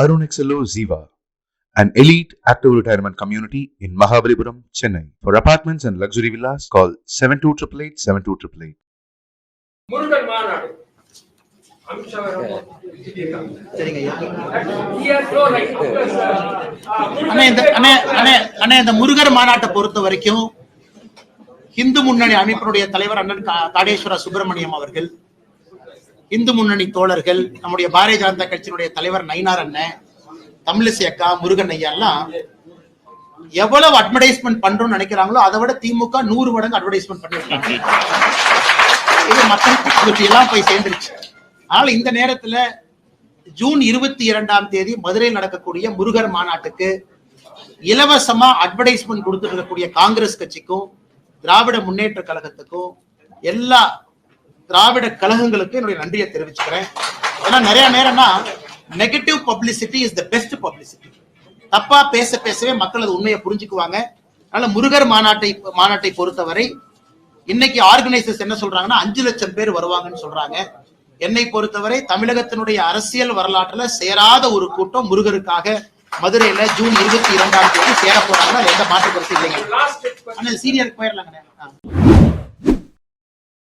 Arun XLO Ziva, an elite active retirement community in Mahabalipuram, Chennai. For apartments and luxury villas, call 7288 7288. Murugan மாநாடு இந்த முருகர் மாநாட்டை பொறுத்த வரைக்கும் இந்து முன்னணி அமைப்பினுடைய தலைவர் அண்ணன் காடேஸ்வர சுப்பிரமணியம் அவர்கள், இந்து முன்னணி தோழர்கள், நம்முடைய பாரதிய ஜனதா கட்சியினுடைய தலைவர் நயினார் அண்ணன், தமிழிசை அக்கா, முருகன் ஐயா எல்லாம் எவ்வளவு அட்வர்டைஸ்மெண்ட் பண்றோம்னு நினைக்கிறாங்களோ அதை விட திமுக 100 மடங்கு அட்வர்டைஸ்மெண்ட் பண்ணிருக்காங்க. இது மக்களுக்கு எல்லாம் போய் சேர்ந்துருச்சு. ஆனால் இந்த நேரத்துல ஜூன் 22ஆம் தேதி மதுரையில் நடக்கக்கூடிய முருகர் மாநாட்டுக்கு இலவசமா அட்வர்டைஸ்மெண்ட் கொடுத்துட்டு இருக்கக்கூடிய காங்கிரஸ் கட்சிக்கும் திராவிட முன்னேற்ற கழகத்துக்கும் எல்லா திராவிட கழகங்களுக்கும் என்னுடைய நன்றியை தெரிவிச்சுக்கிறேன். ஏன்னா நிறைய நேரம்னா negative publicity is the best publicity. தப்பா பேசவே மக்கள் அது உண்மையை புரிஞ்சுக்குவாங்க. அதனால முருகர் மாநாட்டை பொறுத்தவரை இன்னைக்கு ஆர்கனைசர்ஸ் என்ன சொல்றாங்கன்னா 5 லட்சம் பேர் வருவாங்கன்னு சொல்றாங்க. என்னை பொறுத்தவரை தமிழகத்தினுடைய அரசியல் வரலாற்றுல சேராத ஒரு கூட்டம் முருகருக்காக மதுரையில ஜூன் 22ஆம் தேதி சேர போறாங்கன்னா எந்த மாற்று கருத்து இல்லைங்க. சீனியருக்கு போயிடலாங்க.